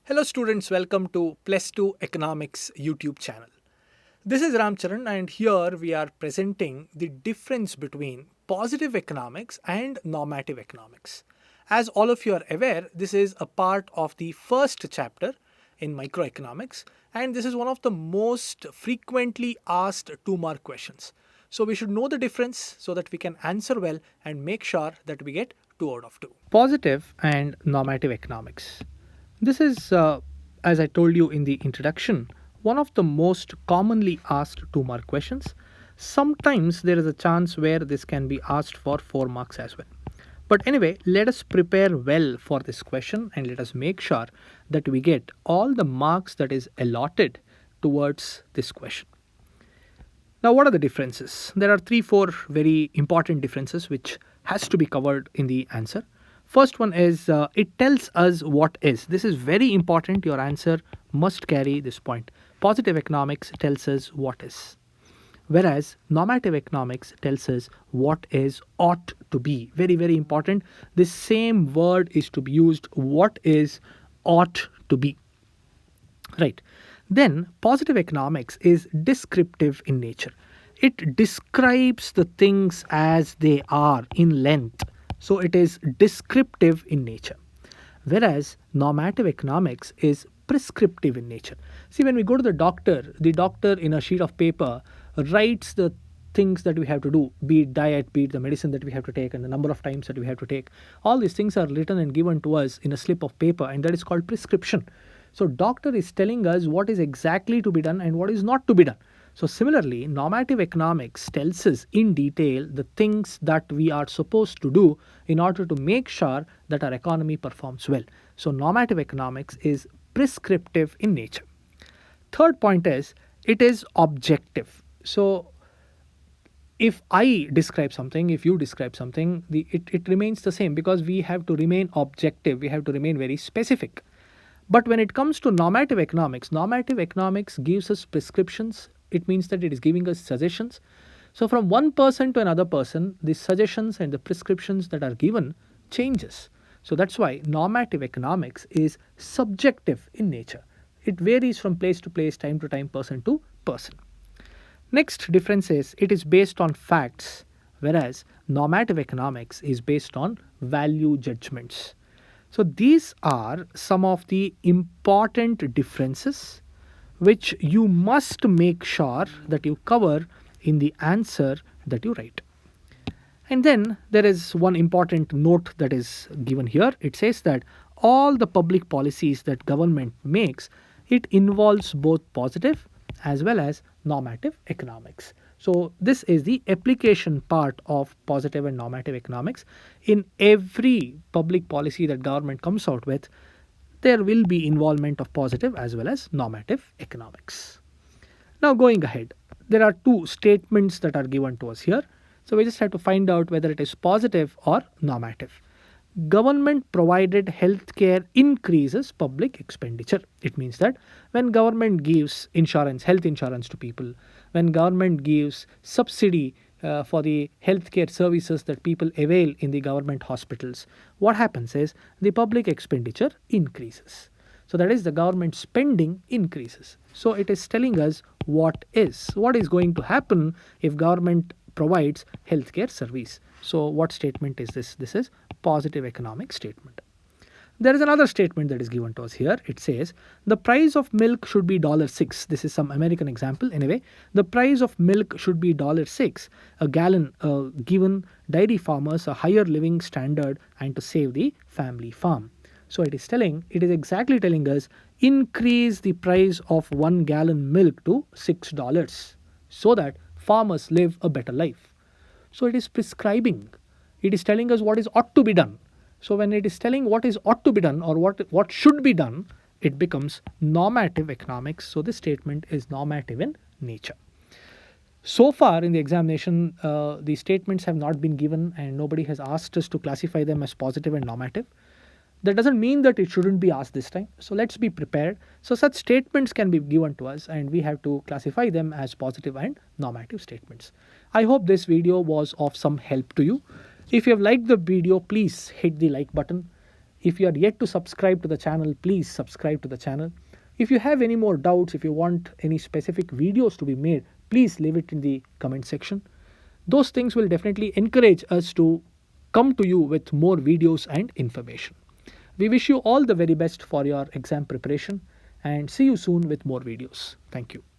Hello students, welcome to Plus 2 Economics YouTube channel. This is Ramcharan and here we are presenting the difference between positive economics and normative economics. As all of you are aware, this is a part of the first chapter in microeconomics and this is one of the most frequently asked 2-mark questions. So we should know the difference so that we can answer well and make sure that we get 2 out of 2. Positive and normative economics. This is, as I told you in the introduction, one of the most commonly asked 2-mark questions. Sometimes there is a chance where this can be asked for 4 marks as well. But anyway, let us prepare well for this question and let us make sure that we get all the marks that is allotted towards this question. Now, what are the differences? There are 3-4 very important differences which has to be covered in the answer. First one is it tells us what is. This is very important. Your answer must carry this point. Positive economics tells us what is. Whereas normative economics tells us what is ought to be. Very, very important. This same word is to be used. What is ought to be. Right. Then positive economics is descriptive in nature. It describes the things as they are in length. So it is descriptive in nature. Whereas normative economics is prescriptive in nature. See, when we go to the doctor in a sheet of paper writes the things that we have to do, be it diet, be it the medicine that we have to take, and the number of times that we have to take. All these things are written and given to us in a slip of paper, and that is called prescription. So doctor is telling us what is exactly to be done and what is not to be done. So similarly, normative economics tells us in detail the things that we are supposed to do in order to make sure that our economy performs well. So normative economics is prescriptive in nature. Third point is it is objective. So if I describe something, if you describe something, it remains the same because we have to remain objective. We have to remain very specific. But when it comes to normative economics gives us prescriptions. It means that it is giving us suggestions. So from one person to another person, the suggestions and the prescriptions that are given changes. So that's why normative economics is subjective in nature. It varies from place to place, time to time, person to person. Next difference is it is based on facts, whereas normative economics is based on value judgments. So these are some of the important differences which you must make sure that you cover in the answer that you write. And then there is one important note that is given here. It says that all the public policies that government makes, it involves both positive as well as normative economics. So this is the application part of positive and normative economics. In every public policy that government comes out with, there will be involvement of positive as well as normative economics. Now going ahead, there are 2 statements that are given to us here. So we just have to find out whether it is positive or normative. Government provided healthcare increases public expenditure. It means that when government gives insurance, health insurance to people, when government gives subsidy for the healthcare services that people avail in the government hospitals, what happens is the public expenditure increases. So that is the government spending increases. So it is telling us what is going to happen if government provides healthcare service. So what statement is this? This is positive economic statement. There is another statement that is given to us here. It says the price of milk should be $6. This is some American example. Anyway, the price of milk should be $6 a gallon, given dairy farmers a higher living standard and to save the family farm. So it is exactly telling us increase the price of 1 gallon milk to $6 so that farmers live a better life. So it is prescribing. It is telling us what is ought to be done. So when it is telling what is ought to be done or what should be done, it becomes normative economics. So this statement is normative in nature. So far in the examination, the statements have not been given and nobody has asked us to classify them as positive and normative. That doesn't mean that it shouldn't be asked this time. So let's be prepared. So such statements can be given to us and we have to classify them as positive and normative statements. I hope this video was of some help to you. If you have liked the video, please hit the like button. If you are yet to subscribe to the channel, please subscribe to the channel. If you have any more doubts, if you want any specific videos to be made, please leave it in the comment section. Those things will definitely encourage us to come to you with more videos and information. We wish you all the very best for your exam preparation and see you soon with more videos. Thank you.